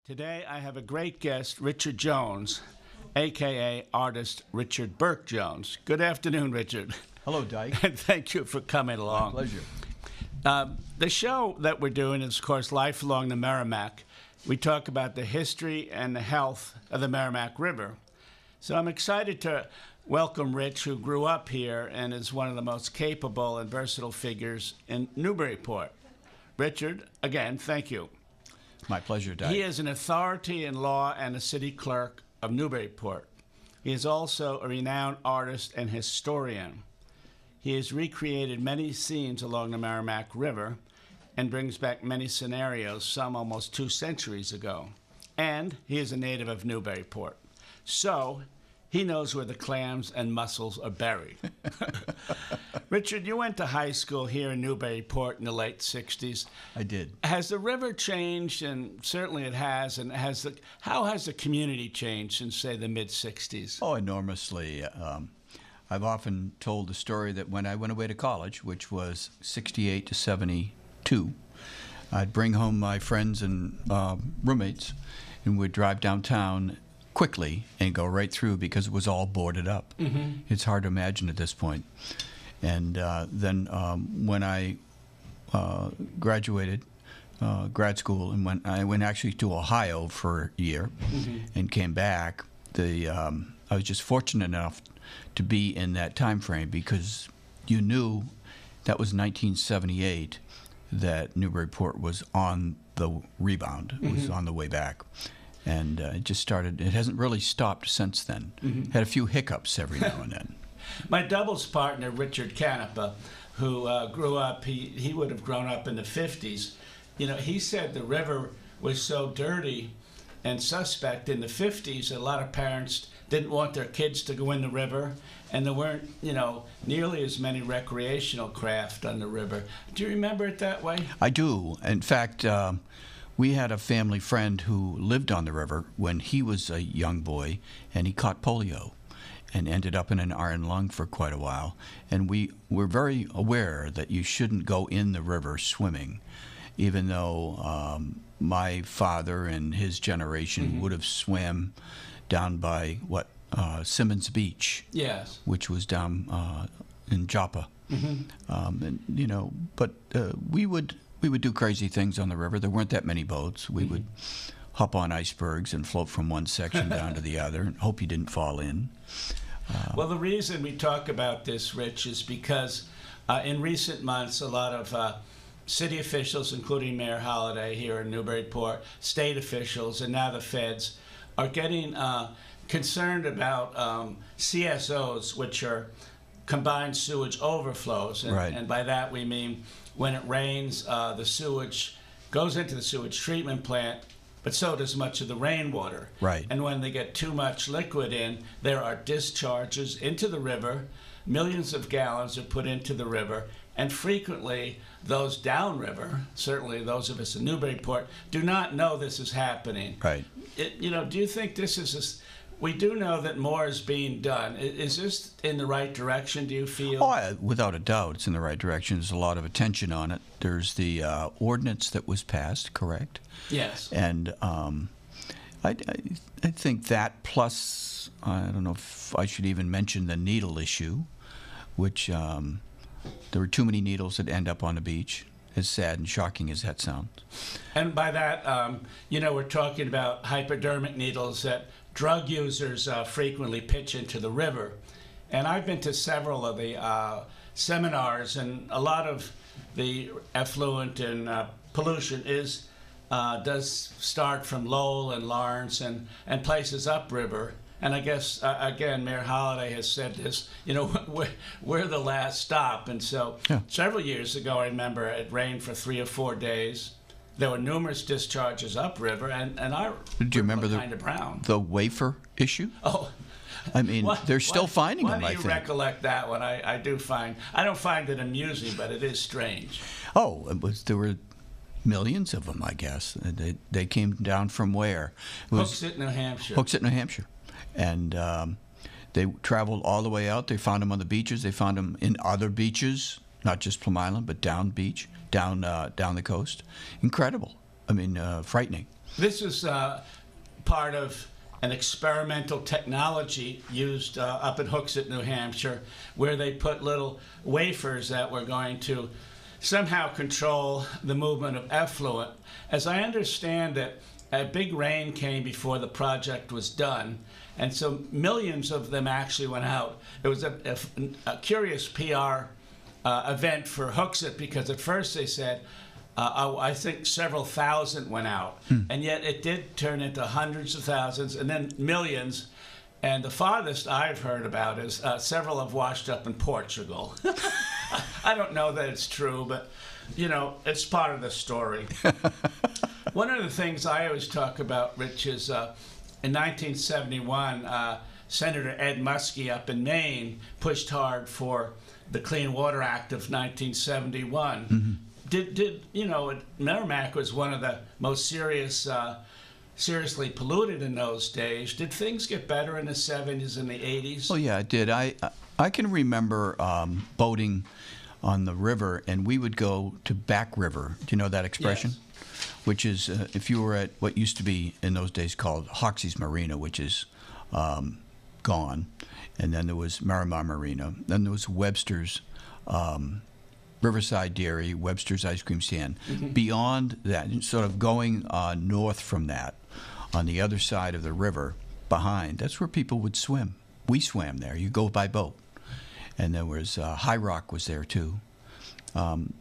Today I have a great guest, Richard Jones, a.k.a. artist Richard Burke Jones. Good afternoon, Richard. Hello, Dyke. And thank you for coming along. My pleasure. The show that we're doing is, of course, Life Along the Merrimack. We talk about the history and the health of the Merrimack River. So I'm excited to welcome Rich, who grew up here and is one of the most capable and versatile figures in Newburyport. Richard, again, thank you. My pleasure, Dyke. He is an authority in law and a city clerk of Newburyport. He is also a renowned artist and historian. He has recreated many scenes along the Merrimack River and brings back many scenarios, some almost 2 centuries ago. And he is a native of Newburyport. So he knows where the clams and mussels are buried. Richard, you went to high school here in Newburyport in the late 60s. I did. Has the river changed? And certainly it has. And how has the community changed since, say, the mid-60s? Oh, enormously. I've often told the story that when I went away to college, which was 68 to 72, I'd bring home my friends and roommates, and we'd drive downtown quickly and go right through because it was all boarded up. Mm-hmm. It's hard to imagine at this point. And then when I graduated grad school and I went actually to Ohio for a year and came back, I was just fortunate enough to be in that time frame because you knew that was 1978 that Newburyport was on the rebound, was on the way back. And it just started, it hasn't really stopped since then. Had a few hiccups every now and then. My doubles partner, Richard Canepa, who grew up, he would have grown up in the 50s. You know, he said the river was so dirty and suspect in the 50s that a lot of parents didn't want their kids to go in the river, and there weren't, nearly as many recreational craft on the river. Do you remember it that way? I do. In fact, we had a family friend who lived on the river when he was a young boy, and he caught polio and ended up in an iron lung for quite a while. And we were very aware that you shouldn't go in the river swimming, even though my father and his generation would have swam down by, Simmons Beach, yes, which was down in Joppa. But we would do crazy things on the river. There weren't that many boats. We would hop on icebergs and float from one section down to the other and hope you didn't fall in. Well, the reason we talk about this, Rich, is because in recent months, a lot of city officials, including Mayor Holliday here in Newburyport, state officials, and now the feds, are getting concerned about CSOs, which are combined sewage overflows. And by that we mean when it rains, the sewage goes into the sewage treatment plant, but so does much of the rainwater. Right. And when they get too much liquid in, there are discharges into the river. Millions of gallons are put into the river, and frequently those downriver, certainly those of us in Newburyport, do not know this is happening. Right. Do you think this is we do know that more is being done. Is this in the right direction, do you feel? Oh, without a doubt, it's in the right direction. There's a lot of attention on it. There's the ordinance that was passed, correct? Yes. And I think that plus, I don't know if I should even mention the needle issue, which there were too many needles that end up on the beach, as sad and shocking as that sounds. And by that, we're talking about hypodermic needles that drug users frequently pitch into the river. And I've been to several of the seminars, and a lot of the effluent and pollution does start from Lowell and Lawrence and places upriver. And I guess, again, Mayor Holliday has said this, we're the last stop. And so several years ago, I remember it rained for 3 or 4 days. There were numerous discharges upriver, and our Do you remember kind of brown. The wafer issue? Oh, I mean, they're still finding them, I think. Why do you recollect that one? I don't find it amusing, but it is strange. Oh, there were millions of them, I guess. They came down from where? Hooksett, New Hampshire. Hooksett, New Hampshire. And they traveled all the way out. They found them on the beaches. They found them in other beaches, not just Plum Island, but down the coast. Incredible. I mean, frightening. This is part of an experimental technology used up in Hooksett, New Hampshire, where they put little wafers that were going to somehow control the movement of effluent. As I understand it, a big rain came before the project was done, and so millions of them actually went out. It was a curious PR event for Hooksett, because at first they said, I think several thousand went out, and yet it did turn into hundreds of thousands and then millions. And the farthest I've heard about is several have washed up in Portugal. I don't know that it's true, but you know, it's part of the story. One of the things I always talk about, Rich, is in 1971, Senator Ed Muskie up in Maine pushed hard for the Clean Water Act of 1971. Mm-hmm. Did you know, Merrimack was one of the most seriously polluted in those days. Did things get better in the 70s and the 80s? Oh yeah, it did. I can remember boating on the river, and we would go to Back River. Do you know that expression? Yes. Which is if you were at what used to be in those days called Hoxie's Marina, which is gone, and then there was Merrimack Marina, then there was Webster's. Riverside Dairy, Webster's Ice Cream Stand. Mm-hmm. Beyond that, sort of going north from that, on the other side of the river, behind, that's where people would swim. We swam there. You go by boat. And there was High Rock was there too.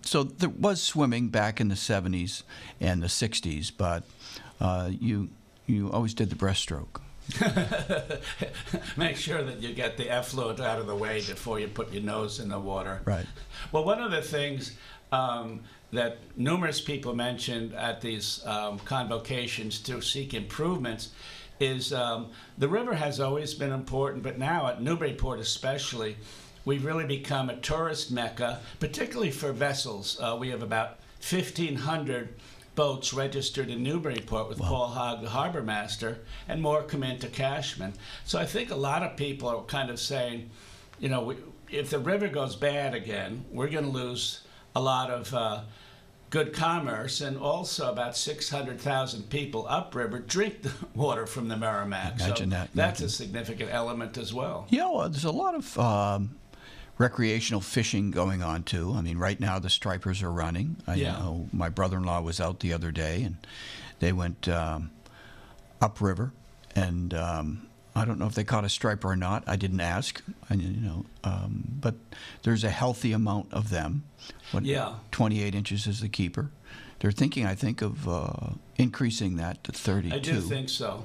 So there was swimming back in the 70s and the 60s, but you always did the breaststroke. Make sure that you get the effluent out of the way before you put your nose in the water. Right. Well, one of the things that numerous people mentioned at these convocations to seek improvements is the river has always been important, but now at Newburyport especially, we've really become a tourist mecca, particularly for vessels. We have about 1,500 boats registered in Newburyport with Paul Hogg, the harbor master, and more come into Cashman. So I think a lot of people are kind of saying, you know, if the river goes bad again, we're going to lose a lot of good commerce, and also about 600,000 people upriver drink the water from the Merrimack. Imagine so that. That's a significant element as well. Yeah, well, there's a lot of recreational fishing going on too. I mean, right now the stripers are running. I know my brother-in-law was out the other day, and they went upriver, and I don't know if they caught a striper or not. I didn't ask. But there's a healthy amount of them. 28 inches is the keeper. They're thinking, I think, of increasing that to 32. I do think so.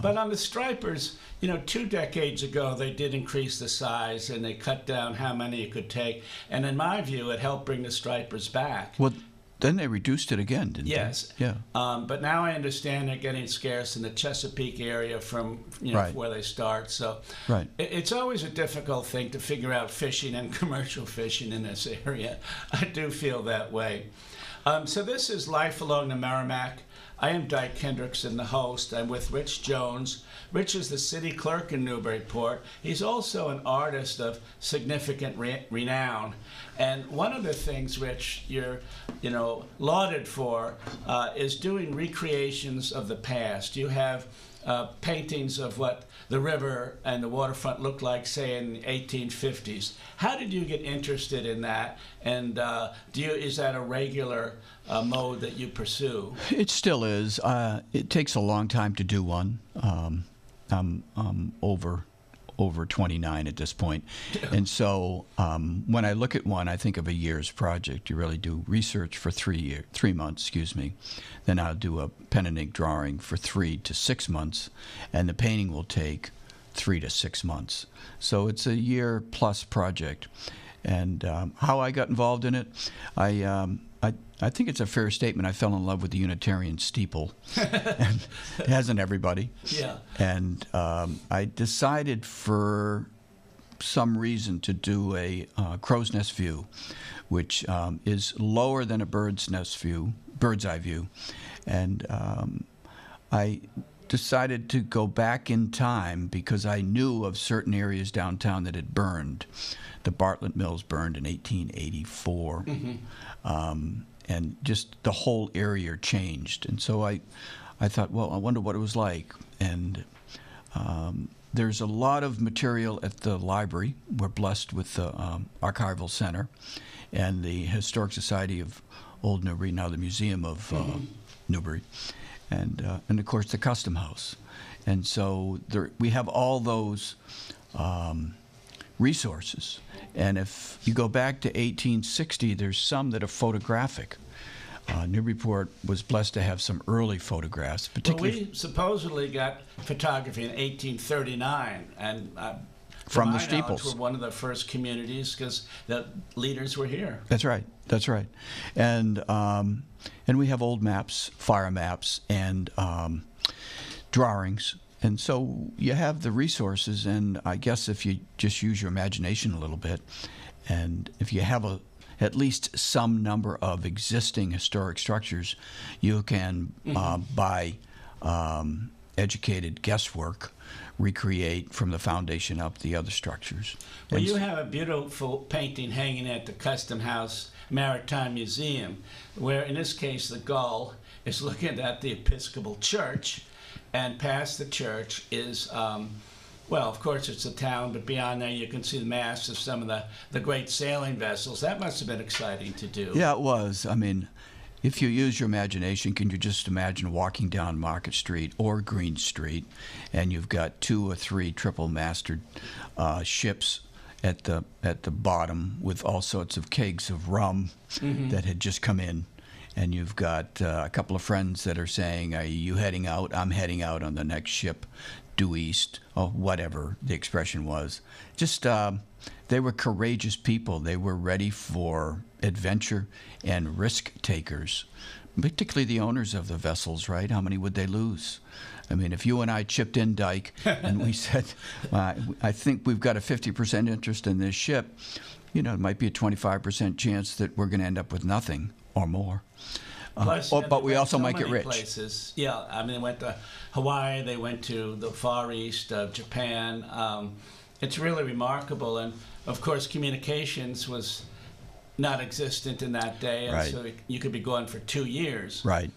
But on the stripers, 2 decades ago, they did increase the size and they cut down how many it could take. And in my view, it helped bring the stripers back. Well, then they reduced it again, didn't they? Yes. Yeah. But now I understand they're getting scarce in the Chesapeake area from Right. where they start. So Right. it's always a difficult thing to figure out fishing and commercial fishing in this area. I do feel that way. So this is Life Along the Merrimack. I am Dyke Hendrickson, the host. I'm with Rich Jones. Rich is the city clerk in Newburyport. He's also an artist of significant renown. And one of the things, Rich, you're lauded for is doing recreations of the past. You have paintings of what the river and the waterfront looked like, say, in the 1850s. How did you get interested in that? And is that a regular mode that you pursue? It still is. It takes a long time to do one. I'm over 29 at this point. And so when I look at one, I think of a year's project. You really do research for 3 months, Then I'll do a pen and ink drawing for 3 to 6 months, and the painting will take 3 to 6 months. So it's a year plus project. And how I got involved in it, I think it's a fair statement. I fell in love with the Unitarian steeple, and hasn't everybody? Yeah. And I decided for some reason to do a crow's nest view, which is lower than a bird's eye view. And I decided to go back in time because I knew of certain areas downtown that had burned. The Bartlett Mills burned in 1884. Mm-hmm. And just the whole area changed. And so I thought, well, I wonder what it was like. And there's a lot of material at the library. We're blessed with the Archival Center and the Historic Society of Old Newbury, now the Museum of Newbury, and of course the Custom House. And so we have all those resources. And if you go back to 1860, there's some that are photographic. Newburyport was blessed to have some early photographs, particularly. Well, we supposedly got photography in 1839, and from the my knowledge, steeples. we're one of the first communities because the leaders were here. That's right. That's right. And we have old maps, fire maps, and drawings. And so you have the resources, and I guess if you just use your imagination a little bit, and if you have at least some number of existing historic structures, you can, by educated guesswork, recreate from the foundation up the other structures. Well, you have a beautiful painting hanging at the Custom House Maritime Museum, where in this case the gull is looking at the Episcopal Church, and past the church is, well, of course it's a town, but beyond there you can see the masts of some of the great sailing vessels. That must have been exciting to do. Yeah, it was. I mean, if you use your imagination, can you just imagine walking down Market Street or Green Street, and you've got 2 or 3 triple-masted ships at the bottom with all sorts of kegs of rum that had just come in, and you've got a couple of friends that are saying, "Are you heading out? I'm heading out on the next ship, due east," or whatever the expression was. Just they were courageous people. They were ready for adventure and risk takers, particularly the owners of the vessels, right? How many would they lose? I mean, if you and I chipped in, Dyke, and we said, I think we've got a 50% interest in this ship, it might be a 25% chance that we're going to end up with nothing or more. Plus, But we also might get rich. Places. Yeah, I mean, they went to Hawaii, they went to the Far East, Japan. It's really remarkable. And, of course, communications was not existent in that day, and right. so you could be gone for 2 years. Right.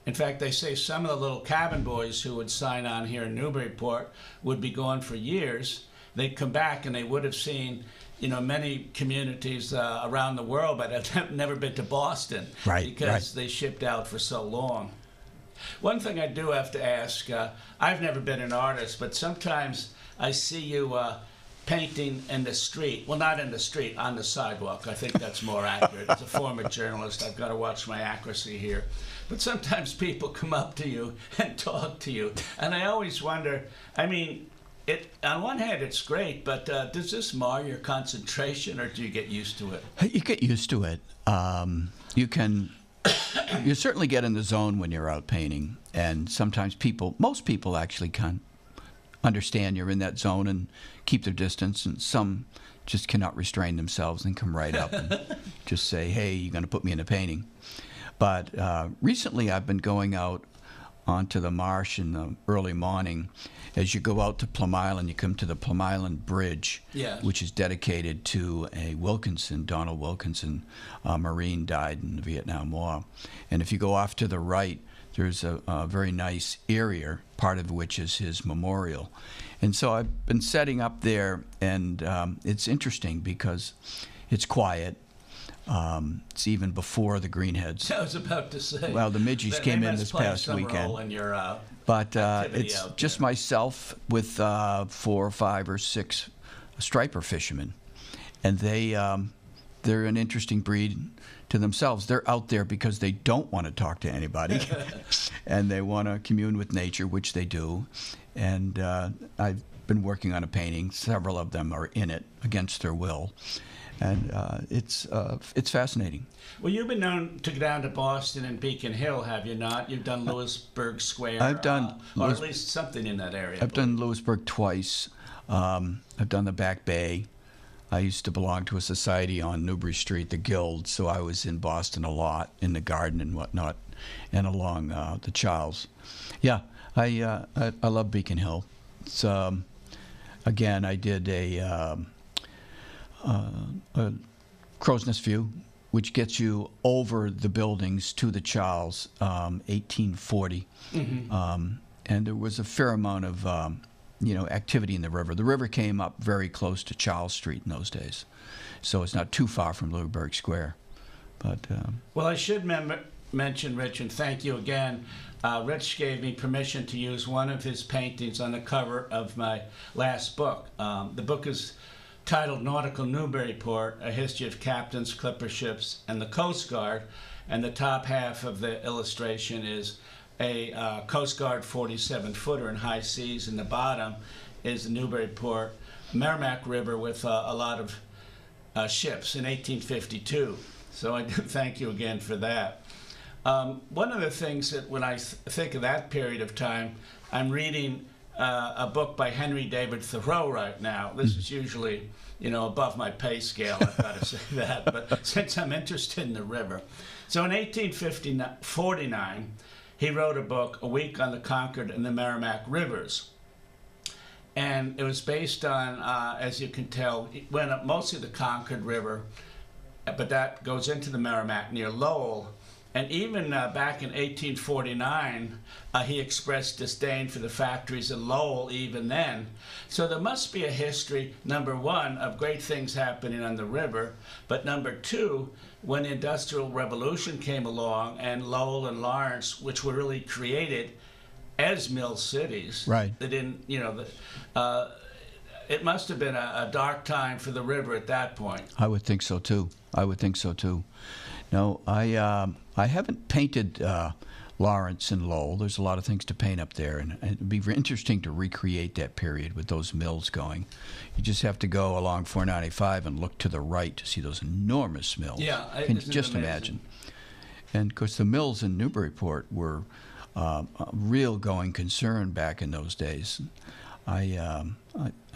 In fact, they say some of the little cabin boys who would sign on here in Newburyport would be gone for years. They'd come back and they would have seen, many communities around the world, but had never been to Boston, right, because they shipped out for so long. One thing I do have to ask, I've never been an artist, but sometimes I see you painting in the street. Well, not in the street, on the sidewalk. I think that's more accurate. As a former journalist, I've got to watch my accuracy here. But sometimes people come up to you and talk to you, and I always wonder, I mean, on one hand, it's great, but does this mar your concentration, or do you get used to it? You get used to it. You certainly get in the zone when you're out painting, and sometimes most people actually can understand you're in that zone and keep their distance, and some just cannot restrain themselves and come right up and just say, "Hey, you're going to put me in a painting." But recently I've been going out onto the marsh in the early morning. As you go out to Plum Island, you come to the Plum Island Bridge, yes, which is dedicated to a Donald Wilkinson, Marine, died in the Vietnam War. And if you go off to the right, there's a very nice area, part of which is his memorial. And so I've been setting up there, and it's interesting because it's quiet. It's even before the greenheads. I was about to say. Well, the midgies came in this past some weekend. Role in your, but it's just myself with 4 or 5 or 6 striper fishermen, and they're an interesting breed to themselves. They're out there because they don't want to talk to anybody, and they want to commune with nature, which they do. And I've been working on a painting. Several of them are in it against their will. And it's fascinating. Well, you've been known to go down to Boston and Beacon Hill, have you not? You've done Lewisburg Square. I've done, or at least something in that area. I've done Lewisburg twice. I've done the Back Bay. I used to belong to a society on Newbury Street, the Guild, so I was in Boston a lot, in the garden and whatnot, and along the Charles. Yeah, I love Beacon Hill. It's again, I did a Crow's Nest View which gets you over the buildings to the Charles, 1840. And there was a fair amount of activity in the river. The river came up very close to Charles Street in those days, so it's not too far from Louisburg Square. But well, I should mention, Rich, and thank you again. Rich gave me permission to use one of his paintings on the cover of my last book. The book is titled Nautical Newburyport, A History of Captains, Clipper Ships, and the Coast Guard. And the top half of the illustration is a Coast Guard 47-footer in high seas, and the bottom is the Newburyport Merrimack River with a lot of ships in 1852. So I do thank you again for that. One of the things that when I think of that period of time, I'm reading a book by Henry David Thoreau right now. This is usually, above my pay scale, I've got to say that, but since I'm interested in the river. So in 1849, he wrote a book, A Week on the Concord and the Merrimack Rivers. And it was based on, as you can tell, mostly the Concord River, but that goes into the Merrimack near Lowell. And even back in 1849, he expressed disdain for the factories in Lowell even then. So there must be a history, number one, of great things happening on the river, but number two, when the Industrial Revolution came along and Lowell and Lawrence, which were really created as mill cities, right? They didn't, it must have been a dark time for the river at that point. I would think so too. No, I haven't painted Lawrence and Lowell. There's a lot of things to paint up there, and it'd be interesting to recreate that period with those mills going. You just have to go along 495 and look to the right to see those enormous mills. Yeah, can just imagine. And of course, the mills in Newburyport were a real going concern back in those days. I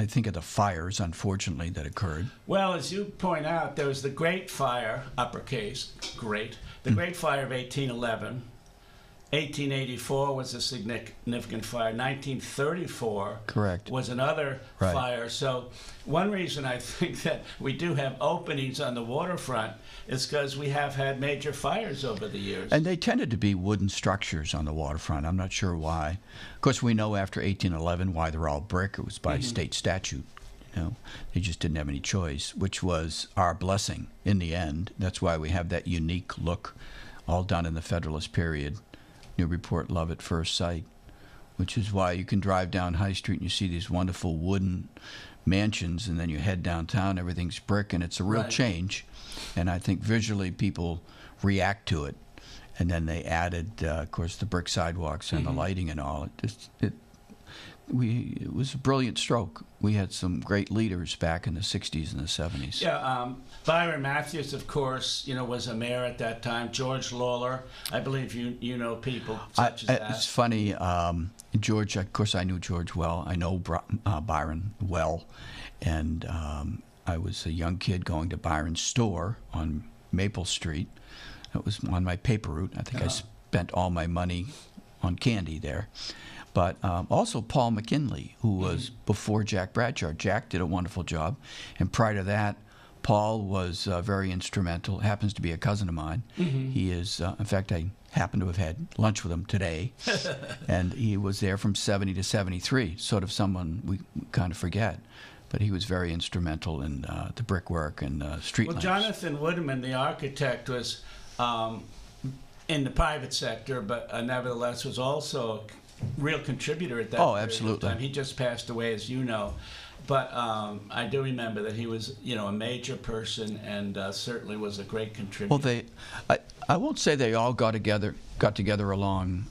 think of the fires, unfortunately, that occurred. Well, as you point out, there was the Great Fire, uppercase, great, the Great Fire of 1811. 1884 was a significant fire. 1934 Correct. was another Right. fire. So one reason I think that we do have openings on the waterfront is because we have had major fires over the years. And they tended to be wooden structures on the waterfront. I'm not sure why. Of course, we know after 1811 why they're all brick. It was by state statute. They just didn't have any choice, which was our blessing in the end. That's why we have that unique look, all done in the Federalist period. Newburyport, love at first sight, which is why you can drive down High Street and you see these wonderful wooden mansions, and then you head downtown, everything's brick, and it's a real change. And I think visually people react to it. And then they added, of course, the brick sidewalks and the lighting and all. It was a brilliant stroke. We had some great leaders back in the 60s and the 70s. Yeah, Byron Matthews, of course, was a mayor at that time. George Lawler, I believe you know people such as that. It's funny, George, of course I knew George well. I know Byron well. And I was a young kid going to Byron's store on Maple Street. That was on my paper route. I think I spent all my money on candy there. But also Paul McKinley, who was before Jack Bradshaw. Jack did a wonderful job. And prior to that, Paul was very instrumental, happens to be a cousin of mine. He is, in fact, I happen to have had lunch with him today. And he was there from 70 to 73, sort of someone we kind of forget. But he was very instrumental in the brickwork and street lamps. Well, Jonathan Woodman, the architect, was in the private sector, but nevertheless was also a real contributor at that period absolutely. of time. He just passed away, as you know. But I do remember that he was, a major person and certainly was a great contributor. Well, I won't say they all got together along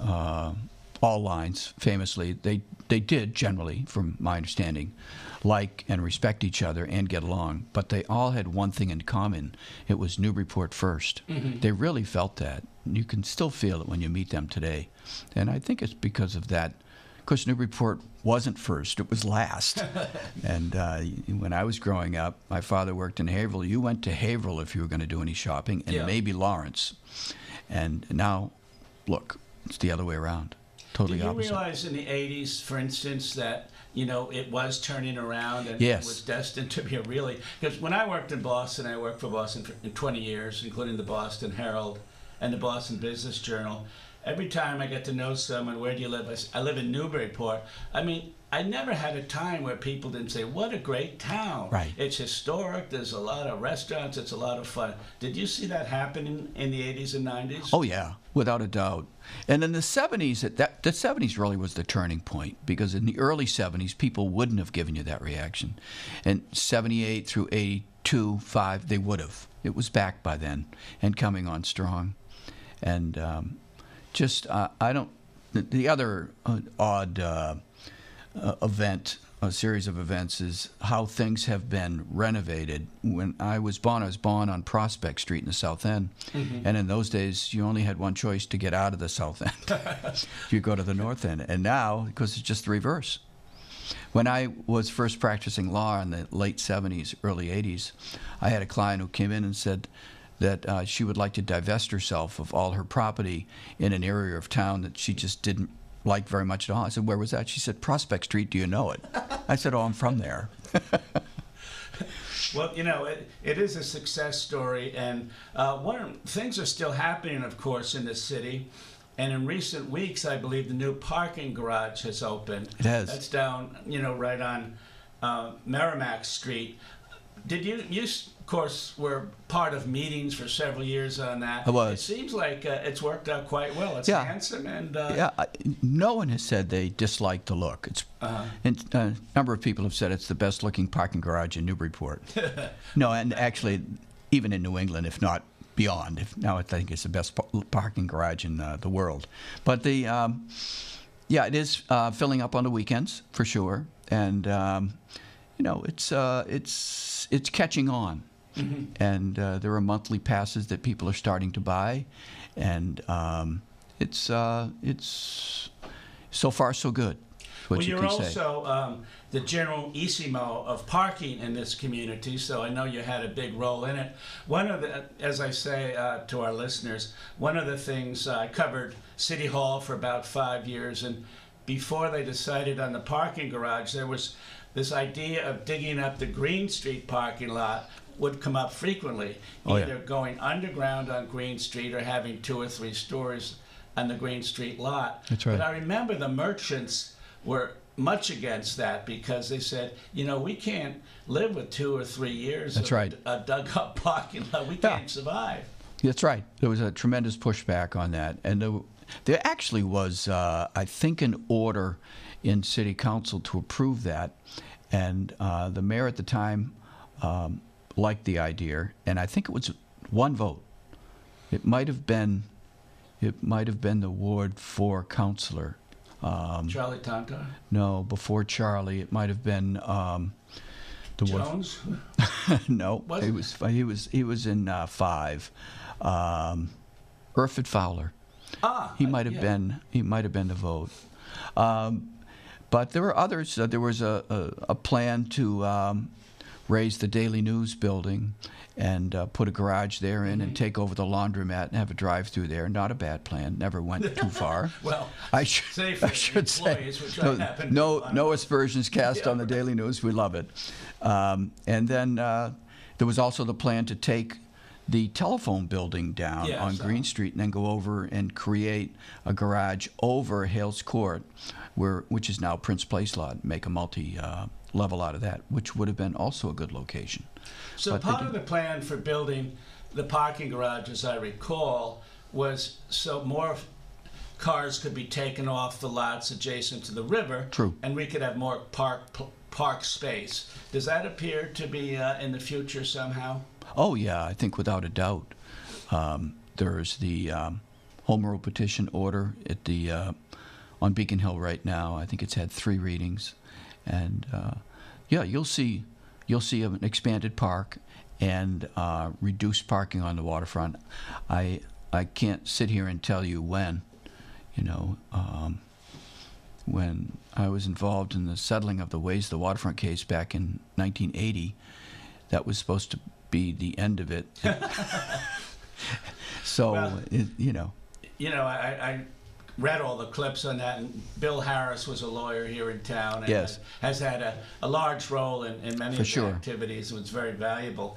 all lines. Famously, they did generally, from my understanding, like and respect each other and get along. But they all had one thing in common: it was Newburyport first. They really felt that. You can still feel it when you meet them today, and I think it's because of that. Of course, Newburyport wasn't first; it was last. And when I was growing up, my father worked in Haverhill. You went to Haverhill if you were going to do any shopping, and maybe Lawrence. And now, look, it's the other way around. Totally opposite. Did you realize in the 80s, for instance, that you know, it was turning around and Yes. it was destined to be a really, because when I worked in Boston, I worked for Boston for 20 years, including the Boston Herald and the Boston Business Journal. Every time I get to know someone, where do you live? I live in Newburyport. I mean, I never had a time where people didn't say, what a great town. Right. It's historic, there's a lot of restaurants, it's a lot of fun. Did you see that happen in the 80s and 90s? Oh yeah, without a doubt. And in the 70s, the 70s really was the turning point, because in the early 70s, people wouldn't have given you that reaction. And 78 through 82, 5, they would have. It was back by then and coming on strong. And I don't, the other odd event, a series of events, is how things have been renovated. When I was born on Prospect Street in the South End, and in those days you only had one choice to get out of the South End. You go to the North End, and now, because it's just the reverse. When I was first practicing law in the late 70s, early 80s, I had a client who came in and said that she would like to divest herself of all her property in an area of town that she just didn't like very much at all. I said, where was that? She said, Prospect Street, do you know it? I said, oh, I'm from there. Well, you know, it is a success story, and things are still happening, of course, in the city. And in recent weeks, I believe the new parking garage has opened. It has. That's down, you know, right on Merrimack Street. Did you, of course, were part of meetings for several years on that. I was. It seems like it's worked out quite well. It's Yeah. handsome and... No one has said they dislike the look. It's, and a number of people have said it's the best looking parking garage in Newburyport. No, and actually, even in New England, if not beyond. Now I think it's the best parking garage in the world. But it is filling up on the weekends for sure, and you know, it's catching on. Mm-hmm. And there are monthly passes that people are starting to buy, and it's so far so good. Well, you're also the general Isimo of parking in this community, so I know you had a big role in it. One of the, as I say to our listeners, one of the things I covered City Hall for about 5 years, and before they decided on the parking garage, there was this idea of digging up the Green Street parking lot would come up frequently, either going underground on Green Street or having 2 or 3 stories on the Green Street lot. That's right. But I remember the merchants were much against that because they said, you know, we can't live with 2 or 3 years That's of right. a dug-up parking lot. We can't survive. That's right. There was a tremendous pushback on that. And there actually was, I think, an order in City Council to approve that. And the mayor at the time liked the idea. And I think it was 1 vote. It might have been the Ward 4 councilor. Charlie Tonto? No, before Charlie, it might have been the Jones? No, he was in 5. Urford Fowler. He might have been the vote. But there were others. There was a plan to raise the Daily News building and put a garage there in and take over the laundromat and have a drive-through there. Not a bad plan. Never went too far. Well, I should say no aspersions cast on the Daily News. We love it. And then there was also the plan to take the telephone building down on Green Street and then go over and create a garage over Hales Court, which is now Prince Place lot, make a multi-level out of that, which would have been also a good location. So but part of the plan for building the parking garage, as I recall, was so more cars could be taken off the lots adjacent to the river. True. And we could have more park space. Does that appear to be in the future somehow? Oh, yeah, I think without a doubt. There's the home rule petition order at the on Beacon Hill right now. I think it's had 3 readings. And, you'll see an expanded park and reduced parking on the waterfront. I can't sit here and tell you when. When I was involved in the settling of the Ways the Waterfront case back in 1980, that was supposed to be the end of it. So, well, I read all the clips on that, and Bill Harris was a lawyer here in town and Yes. has had a large role in many For of sure. the activities. It was very valuable.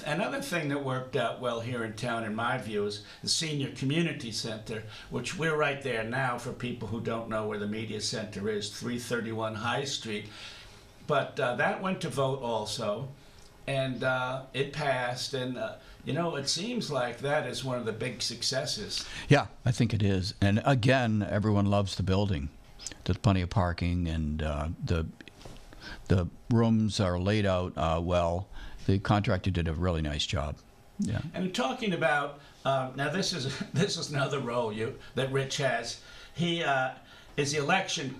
Another thing that worked out well here in town, in my view, is the Senior Community Center, which we're right there now for people who don't know where the media center is, 331 High Street. But that went to vote also, and it passed, and it seems like that is one of the big successes. Yeah, I think it is. And again, everyone loves the building. There's plenty of parking, and the rooms are laid out well. The contractor did a really nice job. Yeah. And talking about now, this is another role that Rich has. He is the election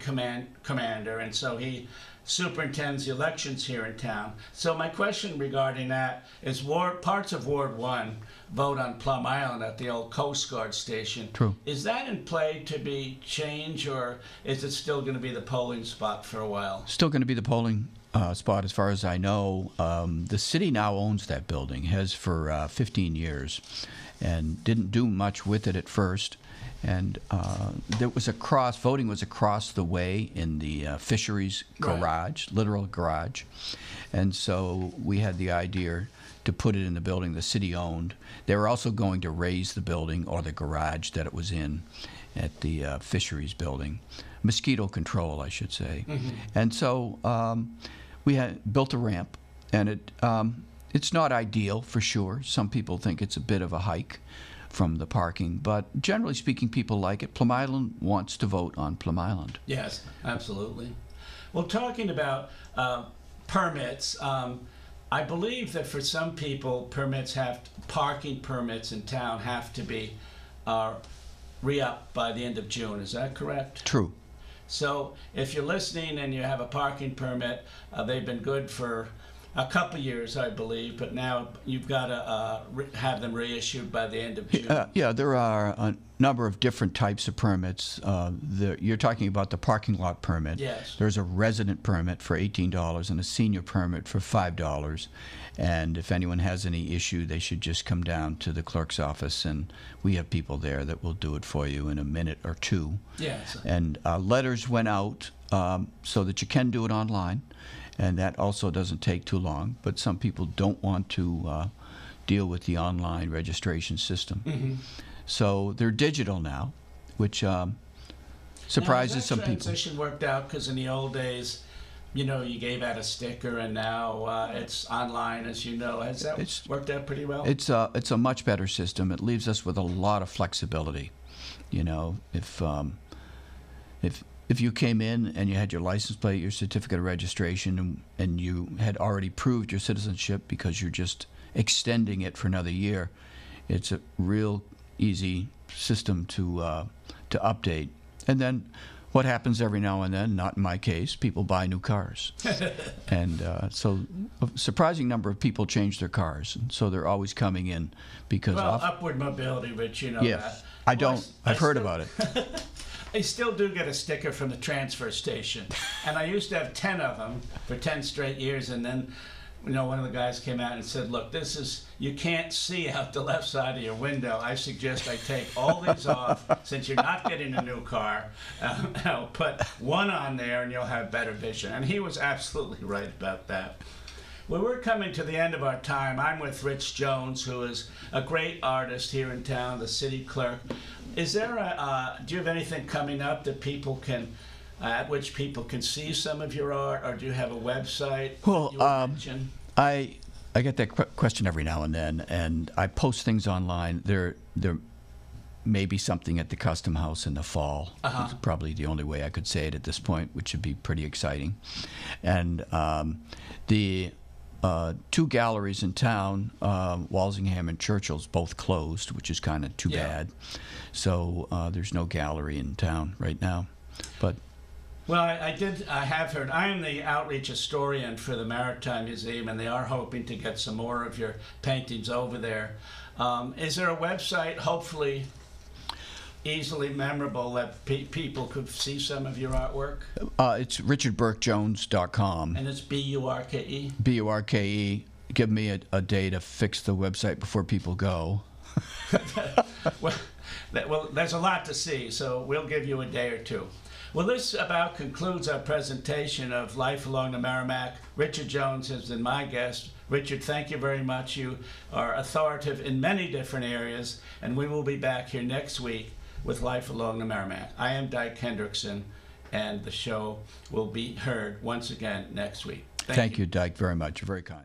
commander, and so he superintends the elections here in town. So my question regarding that is, parts of Ward 1 vote on Plum Island at the old Coast Guard station. True. Is that in play to be changed, or is it still going to be the polling spot for a while? Still going to be the polling spot as far as I know. The city now owns that building, has for 15 years, and didn't do much with it at first. And voting was across the way in the fisheries garage, literal garage. And so we had the idea to put it in the building the city owned. They were also going to raise the building, or the garage that it was in, at the fisheries building. Mosquito control, I should say. Mm-hmm. And so we had built a ramp, and it's not ideal for sure. Some people think it's a bit of a hike from the parking, but generally speaking, people like it. Plum Island wants to vote on Plum Island. Yes, absolutely. Well, talking about permits, I believe that for some people, parking permits in town have to be re-upped by the end of June. Is that correct? True. So if you're listening and you have a parking permit, they've been good for a couple years, I believe, but now you've got to have them reissued by the end of June. Yeah, there are a number of different types of permits. You're talking about the parking lot permit. Yes. There's a resident permit for $18 and a senior permit for $5. And if anyone has any issue, they should just come down to the clerk's office, and we have people there that will do it for you in a minute or two. Yes. And letters went out so that you can do it online. And that also doesn't take too long, but some people don't want to deal with the online registration system. Mm-hmm. So they're digital now, which surprises some people. Has that transition worked out? Because in the old days, you gave out a sticker, and now it's online, as you know. Has that worked out pretty well? It's a much better system. It leaves us with a lot of flexibility. If you came in and you had your license plate, your certificate of registration, and you had already proved your citizenship because you're just extending it for another year, it's a real easy system to update. And then what happens every now and then, not in my case, people buy new cars. And so a surprising number of people change their cars. And so they're always coming in because upward mobility, Rich, yes, that. I've heard about it. I still do get a sticker from the transfer station, and I used to have 10 of them for 10 straight years, and then one of the guys came out and said, look, you can't see out the left side of your window. I suggest I take all these off since you're not getting a new car. I'll put one on there and you'll have better vision. And he was absolutely right about that. Well, we're coming to the end of our time. I'm with Rich Jones, who is a great artist here in town, the city clerk. Is there do you have anything coming up that at which people can see some of your art, or do you have a website? Well, I get that question every now and then, and I post things online. There may be something at the Custom House in the fall. It's probably the only way I could say it at this point, which would be pretty exciting. And the two galleries in town, Walsingham and Churchill's, both closed, which is kind of too bad. So there's no gallery in town right now. But well, I have heard. I am the outreach historian for the Maritime Museum, and they are hoping to get some more of your paintings over there. Is there a website, hopefully easily memorable, that people could see some of your artwork? It's richardburkejones.com. And it's B-U-R-K-E? B-U-R-K-E. Give me a day to fix the website before people go. well, there's a lot to see, so we'll give you a day or two. Well, this about concludes our presentation of Life Along the Merrimack. Richard Jones has been my guest. Richard, thank you very much. You are authoritative in many different areas, and we will be back here next week with Life Along the Merrimack. I am Dyke Hendrickson, and the show will be heard once again next week. Thank you, Dyke, very much. You're very kind.